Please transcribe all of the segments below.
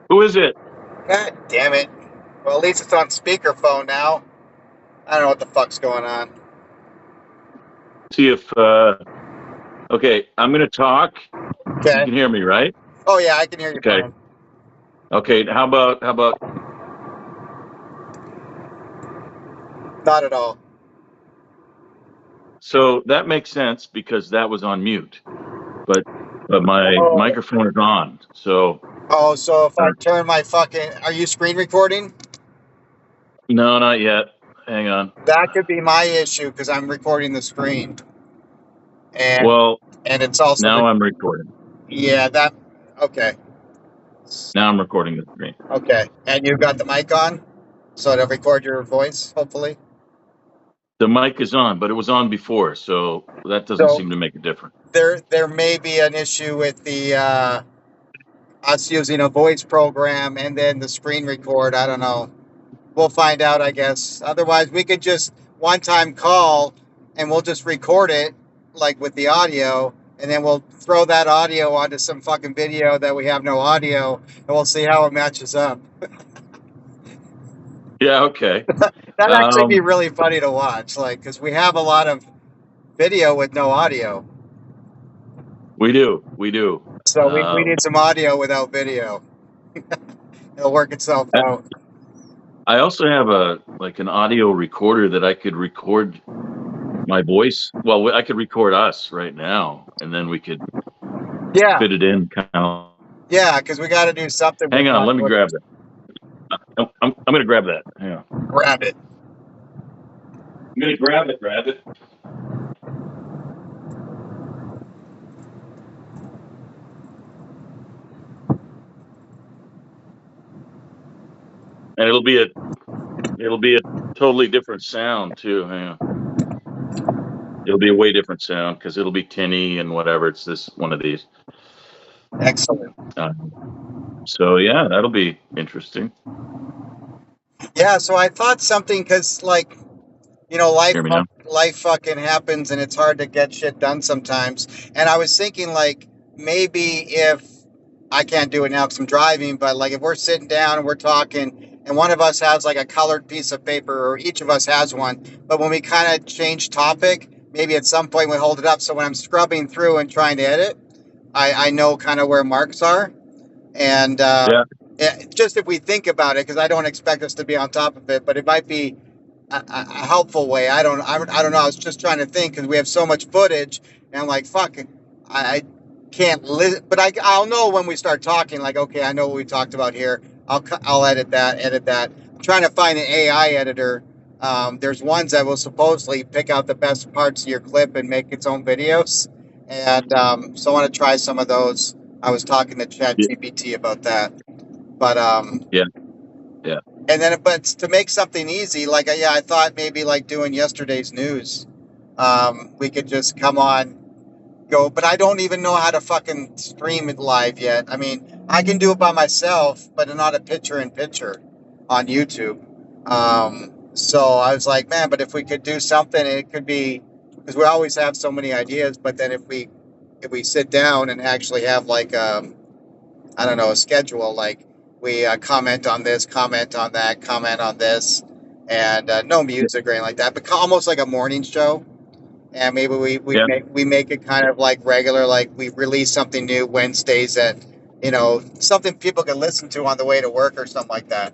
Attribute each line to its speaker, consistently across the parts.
Speaker 1: Who is it?
Speaker 2: God damn it. Well, at least it's on speakerphone now. I don't know what the fuck's going on.
Speaker 1: See if. Okay, I'm going to talk. You
Speaker 2: Okay.
Speaker 1: can hear me, right?
Speaker 2: Oh, yeah, I can hear you
Speaker 1: Okay.
Speaker 2: fine.
Speaker 1: Okay. How about?
Speaker 2: Not at all.
Speaker 1: So that makes sense because that was on mute, but my
Speaker 2: Oh,
Speaker 1: microphone is on. So
Speaker 2: so if I
Speaker 1: uh,
Speaker 2: turn my fucking. Are you screen recording?
Speaker 1: no, not yet. Hang on.
Speaker 2: That could be my issue because I'm recording the screen. And
Speaker 1: Well,
Speaker 2: and it's also.
Speaker 1: now I'm recording.
Speaker 2: Yeah, that. Okay.
Speaker 1: Now I'm recording the screen.
Speaker 2: Okay. And you've got the mic on? So it'll record your voice, hopefully?
Speaker 1: The mic is on, but it was on before, so that doesn't
Speaker 2: So
Speaker 1: seem to make a difference.
Speaker 2: there may be an issue with the us using a voice program and then the screen record. I don't know. We'll find out, I guess. Otherwise, we could just one time call and we'll just record it like with the audio, and then we'll throw that audio onto some fucking video that we have no audio, and we'll see how it matches up.
Speaker 1: Yeah. Okay.
Speaker 2: That'd actually be
Speaker 1: Um,
Speaker 2: really funny to watch, like, because we have a lot of video with no audio.
Speaker 1: we do. We do.
Speaker 2: So we
Speaker 1: Um,
Speaker 2: need some audio without video. It'll work itself
Speaker 1: I
Speaker 2: out.
Speaker 1: I also have an audio recorder that I could record my voice. Well, I could record us right now, and then we could
Speaker 2: Yeah,
Speaker 1: fit it in. Kind of.
Speaker 2: yeah, because we got to do something with
Speaker 1: Hang on.
Speaker 2: not
Speaker 1: Let me
Speaker 2: footage.
Speaker 1: grab that. I'm going to grab that. Hang on.
Speaker 2: Grab it.
Speaker 1: I'm going to grab it. Grab it. And it'll be a totally different sound too. Hang on. It'll be a way different sound because it'll be tinny and whatever. It's this one of these.
Speaker 2: Excellent.
Speaker 1: So yeah, that'll be interesting.
Speaker 2: Yeah, so I thought something because, like,
Speaker 1: Hear me now?
Speaker 2: life fucking happens and it's hard to get shit done sometimes. And I was thinking, like, maybe if I can't do it now because I'm driving, but like if we're sitting down and we're talking and one of us has like a colored piece of paper or each of us has one, but when we kind of change topic, maybe at some point we hold it up. So when I'm scrubbing through and trying to edit, I know kind of where marks are. And
Speaker 1: Yeah.
Speaker 2: just if we think about it, because I don't expect us to be on top of it, but it might be a helpful way. I don't know. I was just trying to think because we have so much footage, and I'm like, fuck, I can't listen, but I'll know when we start talking. Like, okay, I know what we talked about here. I'll edit that. I'm trying to find an AI editor. There's ones that will supposedly pick out the best parts of your clip and make its own videos, and so I want to try some of those. I was talking to ChatGPT about that, but
Speaker 1: Yeah. Yeah.
Speaker 2: and then, but to make something easy, like, yeah, I thought maybe like doing yesterday's news. We could just come on, go, but I don't even know how to fucking stream it live yet. I mean, I can do it by myself, but not a picture in picture on YouTube. So I was like, man, but if we could do something, it could be, because we always have so many ideas. But then if we sit down and actually have like I don't know, a schedule, like we comment on this, comment on that, comment on this, and no music or anything like that, but almost like a morning show. And maybe
Speaker 1: Yeah.
Speaker 2: we make it kind of like regular, like we release something new Wednesdays at, something people can listen to on the way to work or something like that.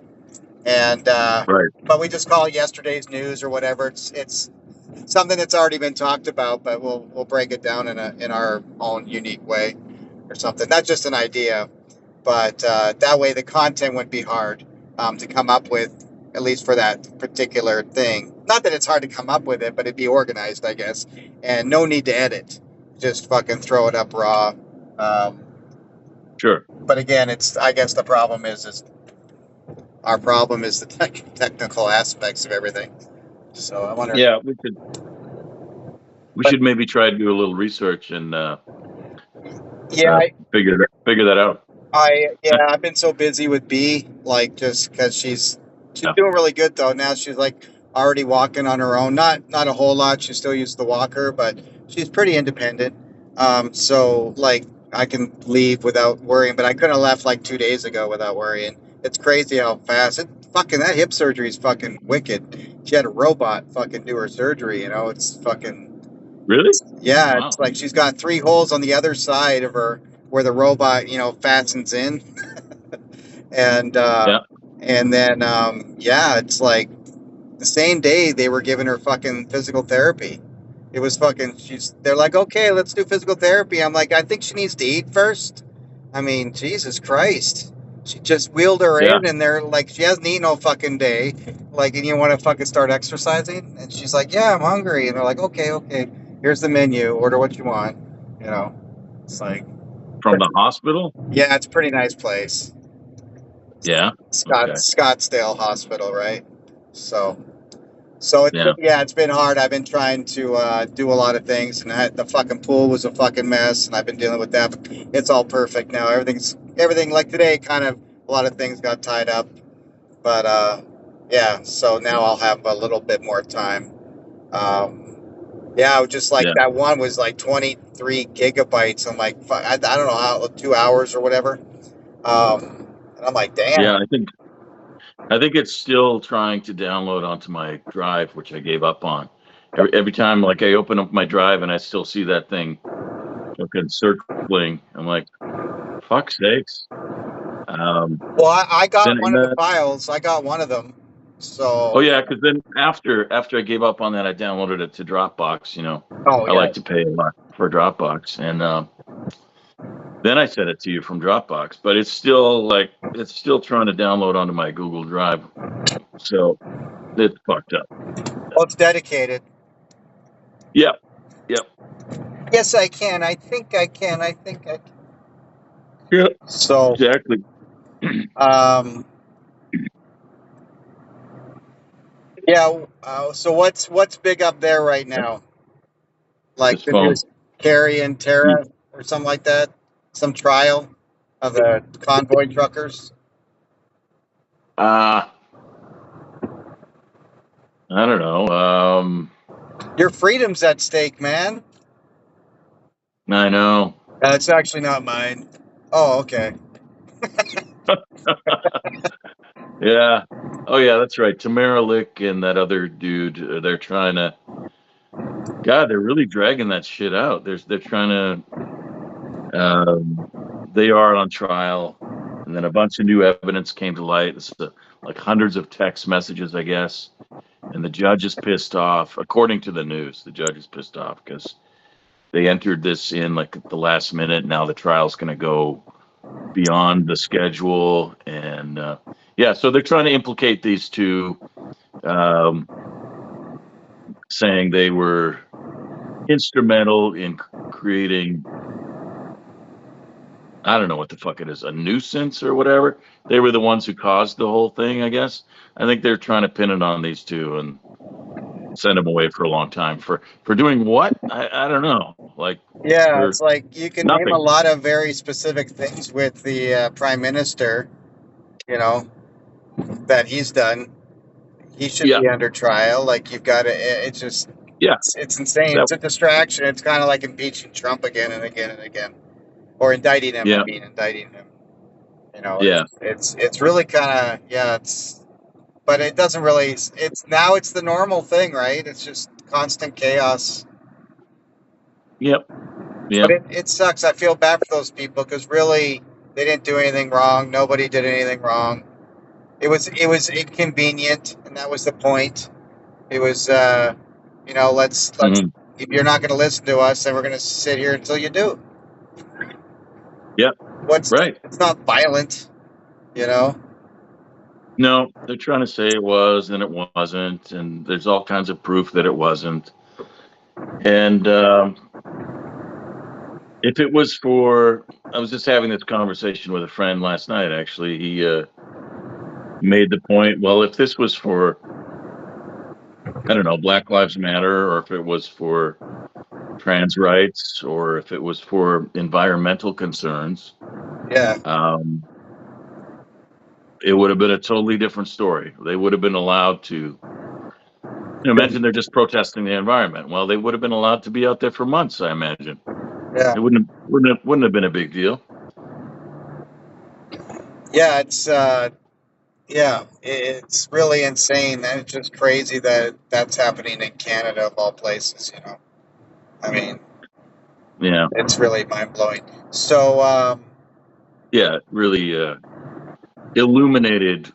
Speaker 2: And
Speaker 1: Right.
Speaker 2: but we just call it yesterday's news or whatever. It's something that's already been talked about, but we'll break it down in our own unique way or something. That's just an idea, but that way the content wouldn't be hard to come up with, at least for that particular thing. Not that it's hard to come up with it, but it'd be organized, I guess, and no need to edit. Just fucking throw it up raw. Um,
Speaker 1: Sure.
Speaker 2: but again, I guess the problem is our problem is the technical aspects of everything. So I wonder.
Speaker 1: Yeah. We
Speaker 2: But
Speaker 1: should maybe try to do a little research and
Speaker 2: yeah,
Speaker 1: figure that out.
Speaker 2: I've been so busy with B, like just because she's
Speaker 1: Yeah.
Speaker 2: doing really good though. Now she's like already walking on her own. Not a whole lot. She still uses the walker, but she's pretty independent. So like leave without worrying, but I couldn't have left like 2 days ago without worrying. It's crazy how fast that hip surgery is fucking wicked. She had a robot fucking do her surgery, it's fucking,
Speaker 1: Really?
Speaker 2: yeah,
Speaker 1: Wow.
Speaker 2: it's like she's got 3 holes on the other side of her where the robot, fastens in. And
Speaker 1: Yeah.
Speaker 2: and then yeah, it's like the same day they were giving her fucking physical therapy. It was fucking they're like, okay, let's do physical therapy. I'm like, I think she needs to eat first. I mean, Jesus Christ. She just wheeled her
Speaker 1: Yeah.
Speaker 2: in and they're like, she hasn't eaten all fucking day. Like, and you want to fucking start exercising? And she's like, yeah, I'm hungry. And they're like, okay, here's the menu. Order what you want. It's like,
Speaker 1: From the hospital?
Speaker 2: yeah, it's a pretty nice place.
Speaker 1: Yeah. Okay.
Speaker 2: Scottsdale Hospital, right? So
Speaker 1: Yeah.
Speaker 2: it's been hard. I've been trying to do a lot of things, and the fucking pool was a fucking mess, and I've been dealing with that. But it's all perfect now. Everything like today. Kind of a lot of things got tied up, but yeah. So now I'll have a little bit more time. Yeah, just like
Speaker 1: Yeah.
Speaker 2: that one was like 23 gigabytes. I'm like, fuck, I don't know how 2 hours or whatever. And I'm like, damn.
Speaker 1: Yeah. I think it's still trying to download onto my drive, which I gave up on. Every time, like, I open up my drive and I still see that thing fucking circling. I'm like, fuck sakes.
Speaker 2: Well, I got
Speaker 1: Then
Speaker 2: one of the files. I got one of them. So.
Speaker 1: Oh yeah, because then after I gave up on that, I downloaded it to Dropbox.
Speaker 2: Oh
Speaker 1: I
Speaker 2: yeah.
Speaker 1: like to pay a lot for Dropbox, and then I sent it to you from Dropbox. But it's still trying to download onto my Google Drive, so it's fucked up.
Speaker 2: Well, it's dedicated.
Speaker 1: Yep.
Speaker 2: Yes, I can. I think I can.
Speaker 1: Yeah.
Speaker 2: So.
Speaker 1: Exactly.
Speaker 2: Yeah. So what's big up there right now? Like
Speaker 1: This
Speaker 2: the
Speaker 1: phone.
Speaker 2: news, Carrie and Tara or something like that. Some trial of the convoy truckers.
Speaker 1: I don't know.
Speaker 2: Your freedom's at stake, man.
Speaker 1: I know.
Speaker 2: It's actually not mine. Oh, okay.
Speaker 1: Yeah. Oh yeah, that's right. Tamara Lick and that other dude, they're trying to. God, they're really dragging that shit out. They're trying to. They are on trial, and then a bunch of new evidence came to light. It's like hundreds of text messages, I guess. And the judge is pissed off. According to the news, the judge is pissed off because they entered this in like at the last minute. Now the trial's going to go beyond the schedule, and yeah, so they're trying to implicate these two, saying they were instrumental in creating, I don't know what the fuck it is, a nuisance or whatever. They were the ones who caused the whole thing, I guess. I think they're trying to pin it on these two and send them away for a long time for doing what? I don't know. Like,
Speaker 2: yeah, it's like you can
Speaker 1: nothing.
Speaker 2: name a lot of very specific things with the prime minister, that he's done. He should be under trial. Like you've got to. It's just.
Speaker 1: Yeah,
Speaker 2: it's insane. It's a distraction. It's kind of like impeaching Trump again and again and again, or indicting him.
Speaker 1: Yeah.
Speaker 2: I mean, indicting him.
Speaker 1: Yeah.
Speaker 2: It's really kind of but it doesn't really. It's the normal thing, right? It's just constant chaos.
Speaker 1: Yep. Yeah.
Speaker 2: But it sucks. I feel bad for those people because really they didn't do anything wrong. Nobody did anything wrong. It was inconvenient, and that was the point. It was let's if you're not going to listen to us, then we're going to sit here until you do.
Speaker 1: Yeah. Right.
Speaker 2: It's not violent,
Speaker 1: No, they're trying to say it was, and it wasn't, and there's all kinds of proof that it wasn't. And if it was I was just having this conversation with a friend last night, actually. He made the point, well, if this was for, I don't know, Black Lives Matter, or if it was for trans rights, or if it was for environmental concerns, it would have been a totally different story. They would have been allowed to, imagine they're just protesting the environment. Well, they would have been allowed to be out there for months, I imagine.
Speaker 2: Yeah.
Speaker 1: It wouldn't have been a big deal.
Speaker 2: Yeah, it's really insane, and it's just crazy that that's happening in Canada of all places. I mean,
Speaker 1: Yeah,
Speaker 2: it's really mind blowing. So,
Speaker 1: yeah, it really illuminated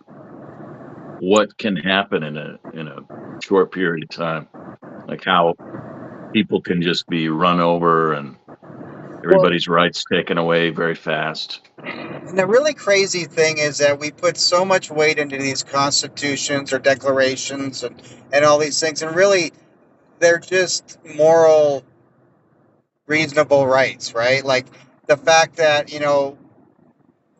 Speaker 1: what can happen in a short period of time, like how people can just be run over and
Speaker 2: well,
Speaker 1: everybody's rights taken away very fast.
Speaker 2: and the really crazy thing is that we put so much weight into these constitutions or declarations and all these things, and really they're just moral, reasonable rights, right? Like the fact that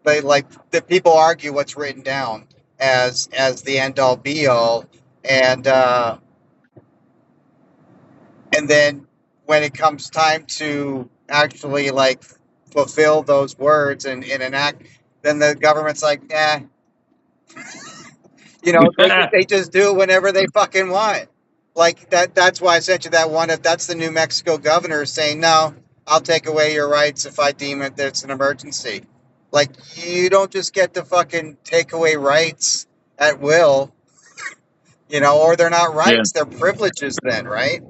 Speaker 2: they like that people argue what's written down as the end all be all, and and then when it comes time to actually like fulfill those words and enact, then the government's like, they just do it whenever they fucking want. Like that's why I sent you that one. If that's the New Mexico governor saying, no, I'll take away your rights if I deem it that's an emergency. Like you don't just get to fucking take away rights at will, or they're not
Speaker 1: Yeah,
Speaker 2: rights, they're privileges then, right?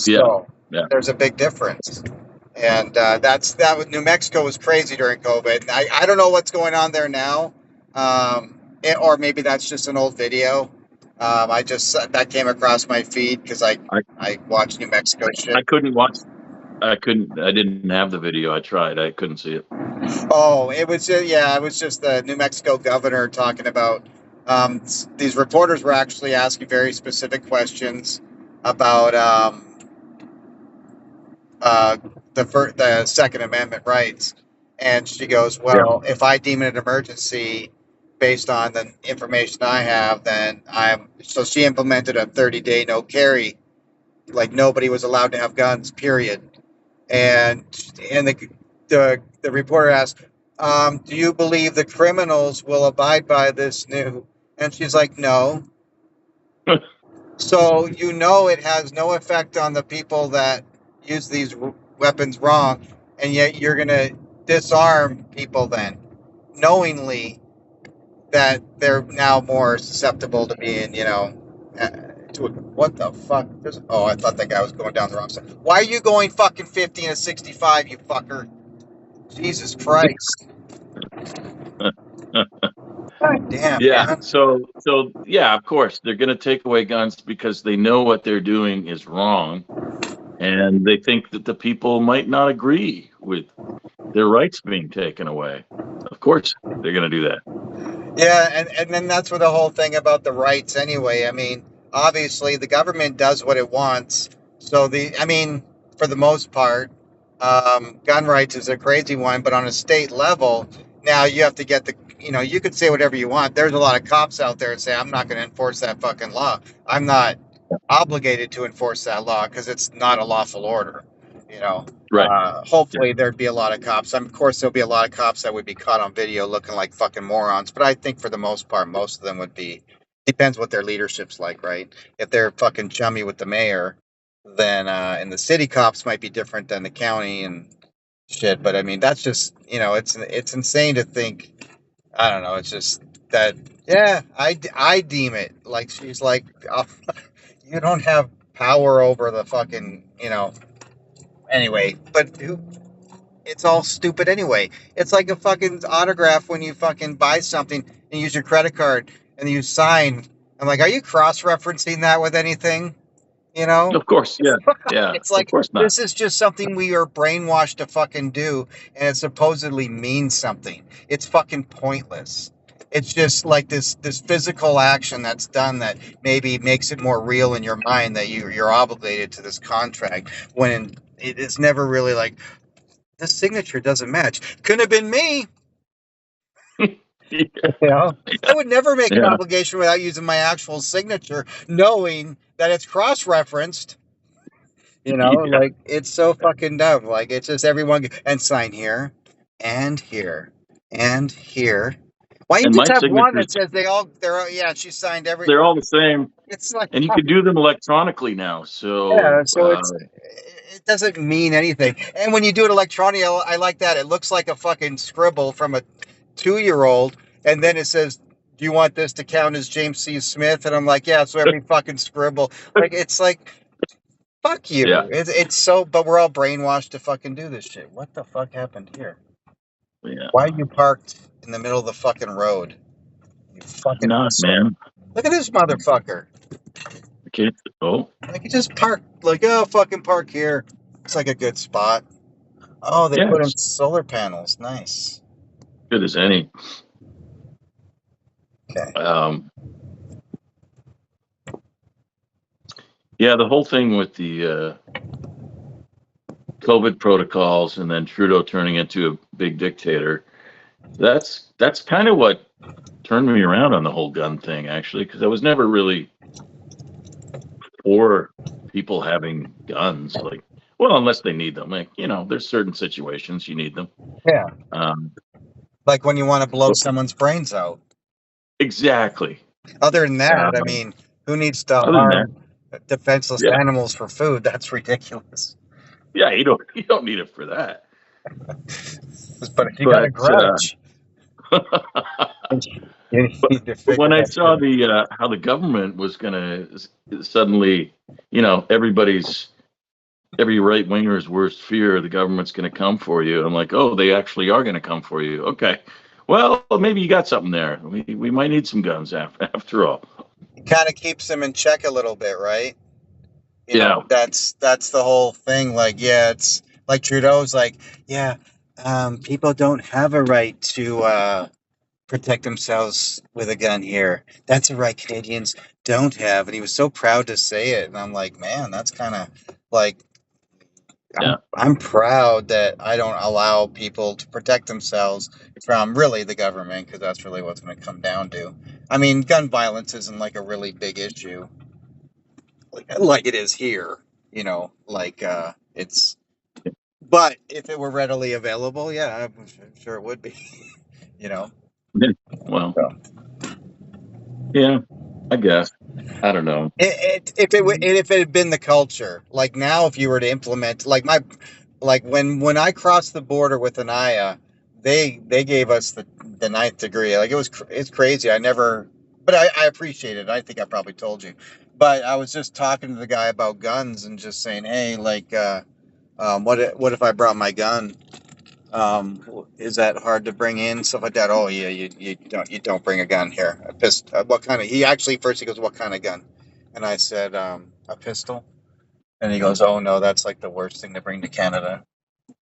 Speaker 1: yeah,
Speaker 2: So
Speaker 1: yeah.
Speaker 2: there's a big difference. And New Mexico was crazy during COVID. I don't know what's going on there now, or maybe that's just an old video. I just that came across my feed because
Speaker 1: I
Speaker 2: I watch New Mexico shit.
Speaker 1: I couldn't watch. I couldn't. I didn't have the video. I tried. I couldn't see it.
Speaker 2: Oh, it was just the New Mexico governor talking about. These reporters were actually asking very specific questions about uh, the Second Amendment rights. And she goes,
Speaker 1: Yeah.
Speaker 2: well, if I deem it an emergency based on the information I have, then so she implemented a 30-day no carry, like nobody was allowed to have guns, period. And the reporter asked, do you believe the criminals will abide by this new? And she's like, no. So it has no effect on the people that use these weapons wrong, and yet you're going to disarm people then, knowingly that they're now more susceptible to being, what the fuck? Oh, I thought that guy was going down the wrong side. Why are you going fucking 50 and 65, you fucker? Jesus Christ. God damn,
Speaker 1: Yeah.
Speaker 2: man.
Speaker 1: So yeah, of course they're going to take away guns because they know what they're doing is wrong, and they think that the people might not agree with their rights being taken away. Of course, they're going to do that.
Speaker 2: Yeah, and then that's where the whole thing about the rights anyway. I mean, obviously the government does what it wants. So for the most part, gun rights is a crazy one, but on a state level, now you have to get you could say whatever you want. There's a lot of cops out there that say, I'm not going to enforce that fucking law. I'm not obligated to enforce that law because it's not a lawful order, you know.
Speaker 1: Right.
Speaker 2: Hopefully there'd be a lot of cops. Of course, there'll be a lot of cops that would be caught on video looking like fucking morons. But I think for the most part, most of them would be. Depends what their leadership's like, right? If they're fucking chummy with the mayor, then and the city cops might be different than the county and shit. But I mean, that's just it's insane to think. I don't know. It's just that I deem it like she's like you don't have power over the fucking anyway. But it's all stupid anyway. It's like a fucking autograph when you fucking buy something and use your credit card and you sign. I'm like, are you cross-referencing that with anything?
Speaker 1: Of course. Yeah. Yeah.
Speaker 2: It's
Speaker 1: Of
Speaker 2: like
Speaker 1: course not.
Speaker 2: this is just something we are brainwashed to fucking do, and it supposedly means something. It's fucking pointless. It's just like this physical action that's done that maybe makes it more real in your mind that you're obligated to this contract when it is never really like this signature doesn't match. Couldn't have been me. I would never make an
Speaker 1: Yeah.
Speaker 2: obligation without using my actual signature, knowing that it's cross-referenced.
Speaker 1: Yeah.
Speaker 2: Like it's so fucking dumb. Like it's just everyone and sign here and here and here. Why you
Speaker 1: And
Speaker 2: just
Speaker 1: my
Speaker 2: have one
Speaker 1: signatures,
Speaker 2: that says yeah, she signed every.
Speaker 1: they're all the same.
Speaker 2: It's like
Speaker 1: And you can do them electronically now.
Speaker 2: yeah,
Speaker 1: So
Speaker 2: so it doesn't mean anything. And when you do it electronically, I like that. It looks like a fucking scribble from a 2-year-old, and then it says, "Do you want this to count as James C. Smith?" And I'm like, "Yeah." So every fucking scribble, like it's like, fuck you.
Speaker 1: Yeah.
Speaker 2: It's so, but we're all brainwashed to fucking do this shit. What the fuck happened here?
Speaker 1: Yeah.
Speaker 2: Why are you parked in the middle of the fucking road? You fucking
Speaker 1: Not,
Speaker 2: asshole.
Speaker 1: man.
Speaker 2: Look at this motherfucker.
Speaker 1: I can't. Oh,
Speaker 2: Like, you just park, like, oh, fucking park here. Looks like a good spot. Oh, they
Speaker 1: yeah.
Speaker 2: put in
Speaker 1: It's
Speaker 2: solar panels. Nice.
Speaker 1: good as any.
Speaker 2: Okay.
Speaker 1: Yeah, the whole thing with the COVID protocols and then Trudeau turning into a big dictator. That's kind of what turned me around on the whole gun thing, actually, because I was never really for people having guns. Like, well, unless they need them. Like, there's certain situations you need them.
Speaker 2: Yeah.
Speaker 1: Um,
Speaker 2: Like when you want to blow someone's brains out.
Speaker 1: exactly.
Speaker 2: Other than that, I mean, who needs to
Speaker 1: Other than that,
Speaker 2: harm defenseless
Speaker 1: yeah,
Speaker 2: animals for food? That's ridiculous.
Speaker 1: yeah, you don't need it for that.
Speaker 2: But if you got a
Speaker 1: But
Speaker 2: grudge, you need to figure
Speaker 1: when I
Speaker 2: that
Speaker 1: saw
Speaker 2: shit out.
Speaker 1: how the government was going to suddenly, every right winger's worst fear, the government's going to come for you. I'm like, oh, they actually are going to come for you. Okay, well, maybe you got something there. We might need some guns after all.
Speaker 2: It kind of keeps them in check a little bit, right? You
Speaker 1: Yeah.
Speaker 2: know, that's the whole thing. Like, yeah, it's like Trudeau's like, yeah, people don't have a right to protect themselves with a gun here. That's a right Canadians don't have. And he was so proud to say it. And I'm like, man, that's kind of like,
Speaker 1: Yeah.
Speaker 2: I'm proud that I don't allow people to protect themselves from really the government, because that's really what's going to come down to. I mean, gun violence isn't like a really big issue like it is here, it's, but if it were readily available, yeah, I'm sure it would be, you know.
Speaker 1: Well,
Speaker 2: So.
Speaker 1: yeah, I guess. I don't know.
Speaker 2: If it had been the culture, like now, if you were to implement, like when I crossed the border with Anaya, they gave us the ninth degree. Like it's crazy. But I appreciate it. I think I probably told you, but I was just talking to the guy about guns and just saying, hey, like, what if I brought my gun? Is that hard to bring in, stuff like that? Oh yeah, you don't bring a gun here. A pistol. What kind of? He actually first he goes, what kind of gun? And I said, a pistol. And he goes, oh no, that's like the worst thing to bring to Canada.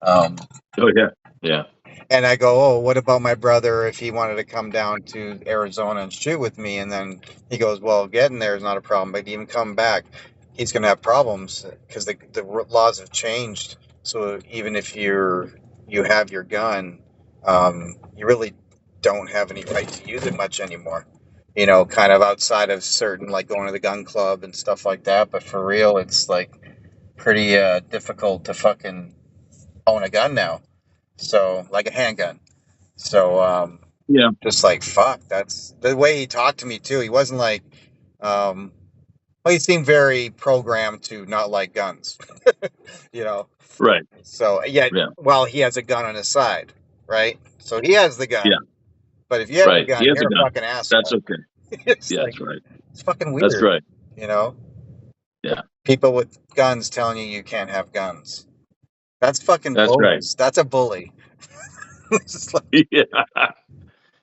Speaker 1: Oh yeah.
Speaker 2: And I go, oh, what about my brother if he wanted to come down to Arizona and shoot with me? And then he goes, well, getting there is not a problem, but even come back, he's going to have problems because the laws have changed. So even if you have your gun, you really don't have any right to use it much anymore. Kind of outside of certain, like going to the gun club and stuff like that. But for real, it's like pretty difficult to fucking own a gun now. So, like a handgun. So,
Speaker 1: Yeah.
Speaker 2: just like, fuck, that's the way he talked to me too. He wasn't like, well, he seemed very programmed to not like guns,
Speaker 1: Right.
Speaker 2: So, yeah,
Speaker 1: Yeah.
Speaker 2: well, he has a gun on his side, right? So he has the gun.
Speaker 1: Yeah.
Speaker 2: But if you have a
Speaker 1: Right.
Speaker 2: gun,
Speaker 1: He has
Speaker 2: you're
Speaker 1: a
Speaker 2: a
Speaker 1: gun.
Speaker 2: fucking asshole.
Speaker 1: That's okay.
Speaker 2: It's
Speaker 1: Yeah,
Speaker 2: like,
Speaker 1: that's right.
Speaker 2: it's fucking weird.
Speaker 1: That's right. Yeah.
Speaker 2: People with guns telling you can't have guns. That's fucking
Speaker 1: That's
Speaker 2: bullies.
Speaker 1: right.
Speaker 2: That's a bully. It's just like,
Speaker 1: Yeah.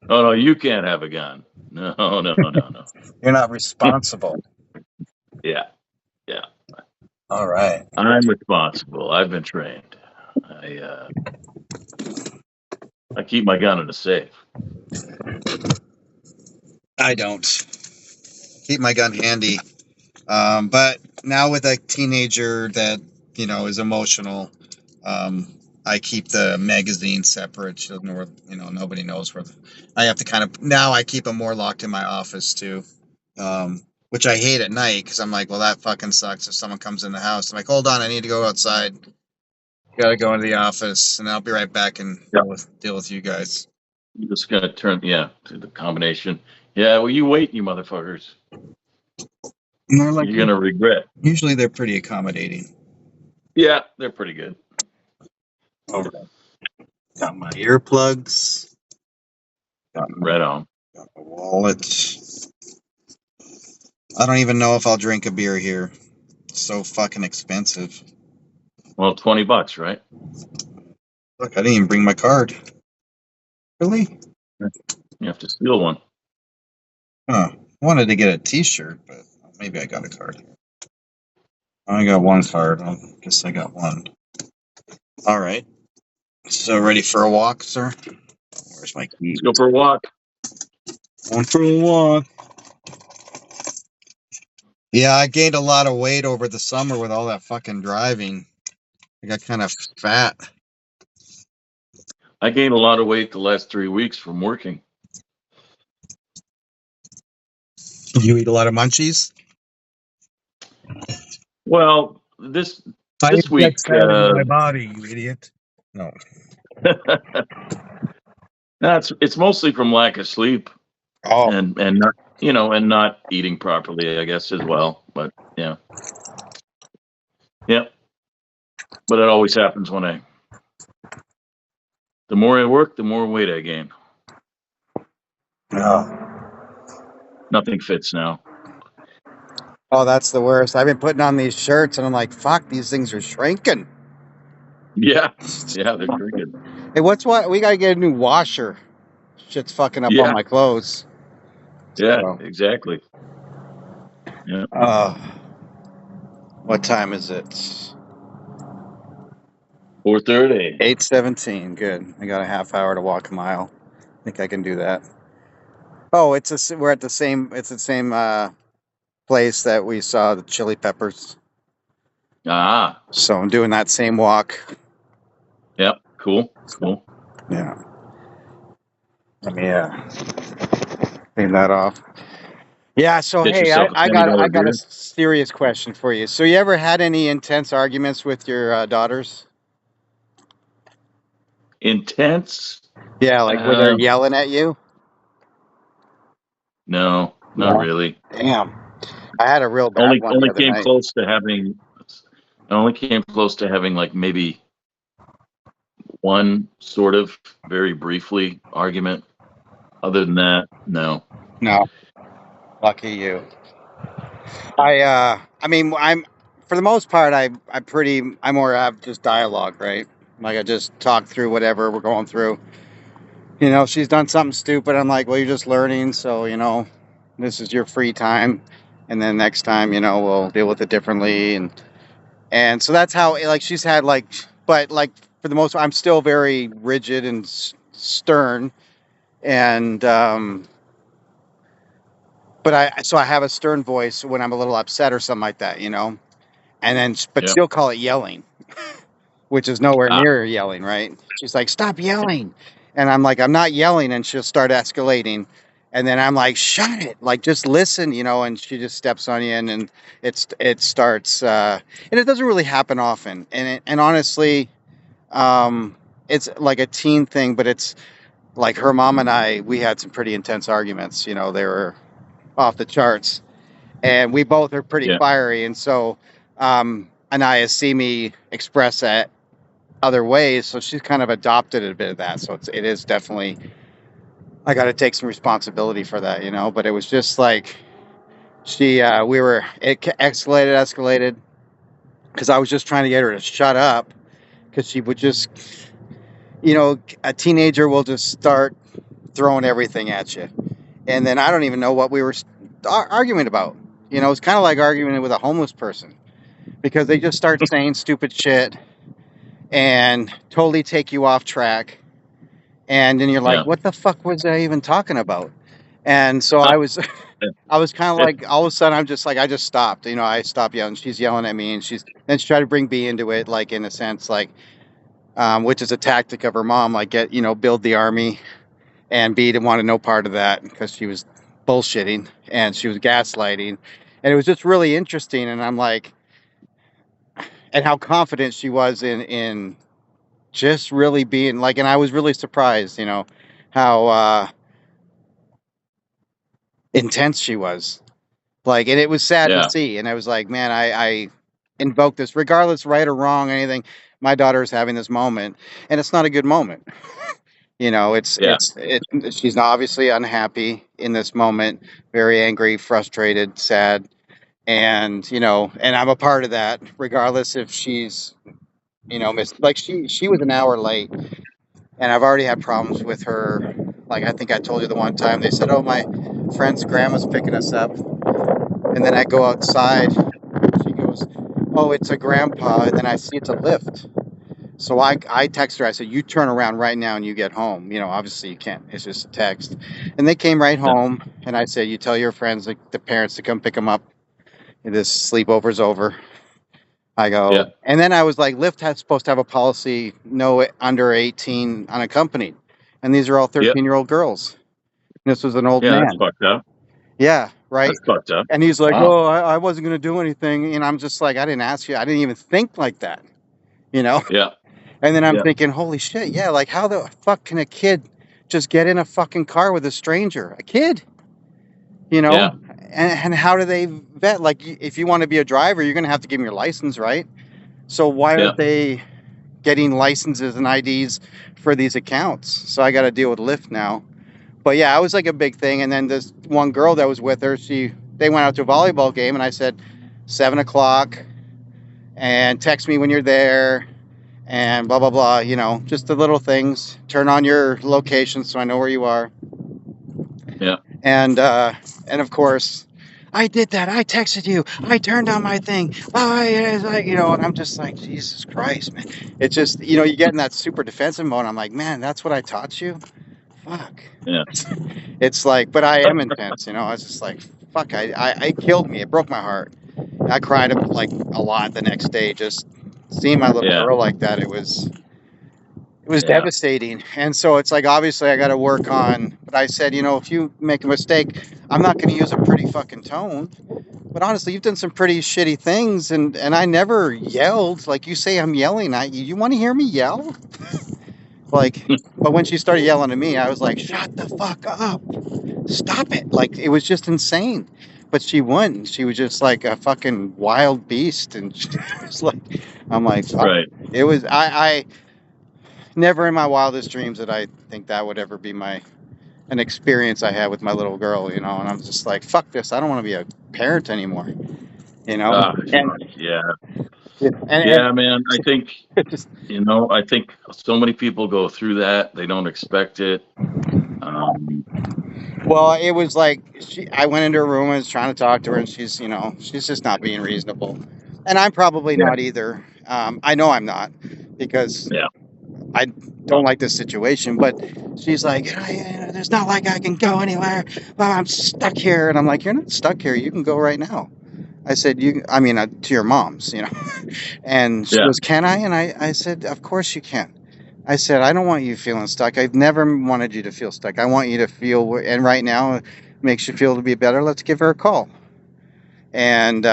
Speaker 1: Oh no, you can't have a gun. No.
Speaker 2: you're not responsible.
Speaker 1: Yeah.
Speaker 2: All right.
Speaker 1: I'm responsible. I've been trained. I keep my gun in a safe.
Speaker 2: I don't keep my gun handy. But now with a teenager that, is emotional, I keep the magazine separate. She doesn't know where, nobody knows where. I have to now I keep them more locked in my office too. Which I hate at night because I'm like, well, that fucking sucks. If someone comes in the house, I'm like, hold on, I need to go outside. Gotta go into the office, and I'll be right back and deal with you guys.
Speaker 1: I'm just gonna turn to the combination. Yeah, well, you wait, you motherfuckers.
Speaker 2: And they're like,
Speaker 1: you're gonna regret.
Speaker 2: Usually they're pretty accommodating.
Speaker 1: Yeah, they're pretty good.
Speaker 2: All right. Got my earplugs.
Speaker 1: Right on.
Speaker 2: Got my wallet. I don't even know if I'll drink a beer here. It's so fucking expensive.
Speaker 1: Well, $20, right?
Speaker 2: Look, I didn't even bring my card. Really?
Speaker 1: You have to steal one.
Speaker 2: Huh. Wanted to get a T-shirt, but maybe I got a card. I got one card. I guess I got one. All right. So ready for a walk, sir? Where's my key?
Speaker 1: Let's go for a walk.
Speaker 2: Going for a walk. Yeah, I gained a lot of weight over the summer with all that fucking driving. I got kind of fat.
Speaker 1: I gained a lot of weight the last 3 weeks from working.
Speaker 2: You eat a lot of munchies?
Speaker 1: Well, this
Speaker 2: I
Speaker 1: week,
Speaker 2: inject fat into my body, you idiot. No.
Speaker 1: it's mostly from lack of sleep
Speaker 2: Oh.
Speaker 1: and not, and not eating properly, I guess, as well. But yeah. But it always happens the more I work, the more weight I gain.
Speaker 2: Oh.
Speaker 1: Nothing fits now.
Speaker 2: Oh, that's the worst. I've been putting on these shirts and I'm like, fuck, these things are shrinking.
Speaker 1: Yeah, they're shrinking.
Speaker 2: Hey, we gotta get a new washer. Shit's fucking up all
Speaker 1: Yeah,
Speaker 2: my clothes.
Speaker 1: yeah,
Speaker 2: So,
Speaker 1: exactly. Yeah,
Speaker 2: what time is it?
Speaker 1: 4:30.
Speaker 2: 8:17. Good. I got a half hour to walk a mile. I think I can do that. Oh, we're at the same. It's the same place that we saw the Chili Peppers.
Speaker 1: Ah,
Speaker 2: So I'm doing that same walk.
Speaker 1: yeah, cool.
Speaker 2: Yeah. Let me clean that off. Yeah. So
Speaker 1: Get
Speaker 2: hey,
Speaker 1: yourself a
Speaker 2: I
Speaker 1: $20
Speaker 2: got a
Speaker 1: beer.
Speaker 2: serious question for you. So you ever had any intense arguments with your daughters?
Speaker 1: Intense?
Speaker 2: Yeah, like where they're yelling at you.
Speaker 1: No, not
Speaker 2: No.
Speaker 1: really.
Speaker 2: Damn. I had a real bad
Speaker 1: Only
Speaker 2: one the
Speaker 1: only
Speaker 2: other
Speaker 1: came
Speaker 2: night.
Speaker 1: close to having. I only came close to having like maybe one sort of very briefly argument. Other than that, no.
Speaker 2: No. Lucky you. I mean, I'm for the most part, I more have just dialogue, right? Like I just talk through whatever we're going through. You know, she's done something stupid. I'm like, well, you're just learning, so this is your free time, and then next time, we'll deal with it differently, and so that's how like she's had like, but like for the most part, I'm still very rigid and stern, and but I have a stern voice when I'm a little upset or something like that, and then but
Speaker 1: Yeah.
Speaker 2: she'll call it yelling, which is nowhere
Speaker 1: Ah,
Speaker 2: near yelling, right? She's like, stop yelling, and I'm like, I'm not yelling, and she'll start escalating, and then I'm like, shut it, like just listen, and she just steps on you, and it starts, and it doesn't really happen often, and honestly, um, it's like a teen thing, but it's like her mom and we had some pretty intense arguments, they were off the charts, and we both are pretty
Speaker 1: yeah.
Speaker 2: fiery, and so Anaya see me express that other ways, so she's kind of adopted a bit of that. So it is definitely I got to take some responsibility for that, But it was just like it escalated because I was just trying to get her to shut up because she would just, a teenager will just start throwing everything at you, and then I don't even know what we were arguing about. It's kind of like arguing with a homeless person because they just start saying stupid shit and totally take you off track. And then you're like,
Speaker 1: Yeah.
Speaker 2: what the fuck was I even talking about? And so I was, I was kind of like, all of a sudden, I'm just like, I just stopped. I stopped yelling. She's yelling at me, and then she tried to bring B into it, like in a sense, like, which is a tactic of her mom, like build the army, and B didn't want to know part of that because she was bullshitting and she was gaslighting, and it was just really interesting. And I'm like, and how confident she was in just really being like, and I was really surprised, how intense she was. Like, and it was sad to
Speaker 1: Yeah.
Speaker 2: see. And I was like, man, I
Speaker 3: invoke this, regardless, right or wrong, anything. My daughter is having this moment, and it's not a good moment. You know,
Speaker 1: Yeah.
Speaker 3: she's obviously unhappy in this moment, very angry, frustrated, sad, and and I'm a part of that, regardless if she's like she was an hour late, and I've already had problems with her. Like I think I told you the one time they said, "Oh, my friend's grandma's picking us up," and then I go outside. She goes, "Oh, it's a grandpa," and then I see it's a lift. So I text her. I said, "You turn around right now and you get home." Obviously you can't. It's just a text. And they came right
Speaker 1: Yeah.
Speaker 3: home, and I said, "You tell your friends, like the parents, to come pick them up. This sleepover's over." I
Speaker 1: Yeah.
Speaker 3: go, and then I was like, Lyft has supposed to have a policy, no under 18 unaccompanied, and these are all
Speaker 1: Yep.
Speaker 3: 13-year-old girls. This was an old
Speaker 1: Yeah. That's
Speaker 3: man.
Speaker 1: fucked up.
Speaker 3: Yeah, right.
Speaker 1: That's fucked up.
Speaker 3: And he's like,
Speaker 1: Wow.
Speaker 3: "Oh, I wasn't gonna do anything," and I'm just like, I didn't ask you. I didn't even think like that, you know.
Speaker 1: Yeah.
Speaker 3: And then I'm
Speaker 1: Yeah.
Speaker 3: thinking, holy shit, yeah, like how the fuck can a kid just get in a fucking car with a stranger? A kid, you
Speaker 1: Yeah.
Speaker 3: know? And how do they vet? Like, if you want to be a driver, you're going to have to give them your license, right? So why
Speaker 1: Yeah.
Speaker 3: aren't they getting licenses and IDs for these accounts? So I got to deal with Lyft now. But yeah, I was like a big thing. And then this one girl that was with her, they went out to a volleyball game, and I said, 7 o'clock, and text me when you're there, and blah blah blah. Just the little things. Turn on your location so I know where you are.
Speaker 1: Yeah.
Speaker 3: And of course, I did that. I texted you. I turned on my thing. And I'm just like, Jesus Christ, man. It's just, you get in that super defensive mode. I'm like, man, that's what I taught you. Fuck.
Speaker 1: Yeah.
Speaker 3: It's like, but I am intense. I was just like, fuck. It killed me. It broke my heart. I cried like a lot the next day. Just seeing my little
Speaker 1: Yeah.
Speaker 3: girl like that. It was
Speaker 1: Yeah.
Speaker 3: devastating. And so it's like, obviously I got to work on, but I said, if you make a mistake, I'm not going to use a pretty fucking tone. But honestly, you've done some pretty shitty things, and I never yelled. Like you say, I'm yelling at you. You want to hear me yell? Like, but when she started yelling at me, I was like, shut the fuck up. Stop it. Like, it was just insane. But she wouldn't. She was just like a fucking wild beast. And she was like, I'm like, fuck.
Speaker 1: Right.
Speaker 3: It was, I never in my wildest dreams did I think that would ever be an experience I had with my little girl, and I'm just like, fuck this. I don't want to be a parent anymore, and,
Speaker 1: Yeah.
Speaker 3: and
Speaker 1: Yeah, man. I think,
Speaker 3: just,
Speaker 1: I think so many people go through that. They don't expect it.
Speaker 3: well, it was like, I went into her room and was trying to talk to her, and she's just not being reasonable. And I'm probably
Speaker 1: Yeah.
Speaker 3: not either. I know I'm not, because
Speaker 1: Yeah.
Speaker 3: I don't like this situation, but she's like, there's not like I can go anywhere, but I'm stuck here. And I'm like, you're not stuck here. You can go right now. I said, to your mom's, and she
Speaker 1: Yeah.
Speaker 3: goes, can I? And I said, of course you can. I said, I don't want you feeling stuck. I've never wanted you to feel stuck. I want you to feel, and right now it makes you feel to be better. Let's give her a call. And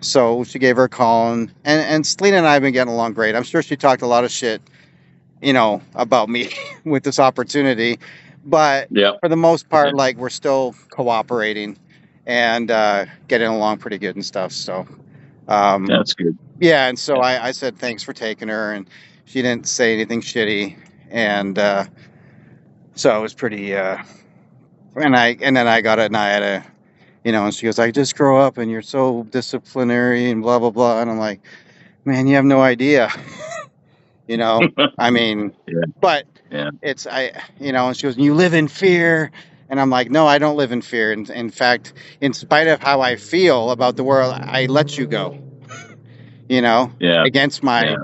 Speaker 3: so she gave her a call, and Selena and I have been getting along great. I'm sure she talked a lot of shit, about me with this opportunity, but
Speaker 1: Yeah.
Speaker 3: for the most part, like, we're still cooperating and getting along pretty good and stuff. So
Speaker 1: That's good.
Speaker 3: yeah, and so I said thanks for taking her, and she didn't say anything shitty, and so it was pretty. And then I got it, and I had a, and she goes, "I just grow up, and you're so disciplinary and blah blah blah," and I'm like, "Man, you have no idea." I mean,
Speaker 1: Yeah.
Speaker 3: but
Speaker 1: Yeah.
Speaker 3: it's and she goes, "You live in fear." And I'm like, no, I don't live in fear. And in fact, in spite of how I feel about the world, I let you go,
Speaker 1: Yeah.
Speaker 3: against my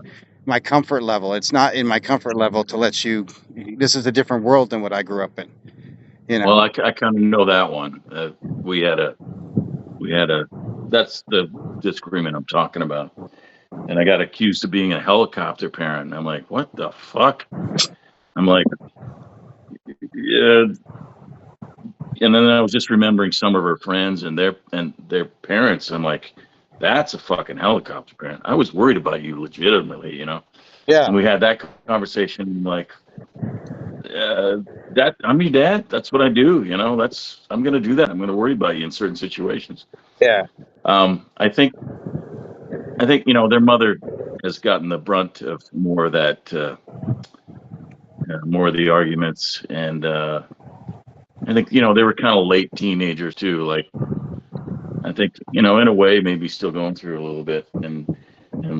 Speaker 3: comfort level. It's not in my comfort level to let you, this is a different world than what I grew up in,
Speaker 1: Well, I kind of know that one. We had a, that's the disagreement I'm talking about. And I got accused of being a helicopter parent. And I'm like, what the fuck? I'm like, yeah. And then I was just remembering some of her friends and their parents. I'm like, that's a fucking helicopter parent. I was worried about you legitimately,
Speaker 3: Yeah.
Speaker 1: And we had that conversation, like, that I'm your dad. That's what I do. I'm going to do that. I'm going to worry about you in certain situations.
Speaker 3: Yeah.
Speaker 1: I think I think their mother has gotten the brunt of more of that, more of the arguments, and I think they were kind of late teenagers too. Like I think in a way maybe still going through a little bit, and like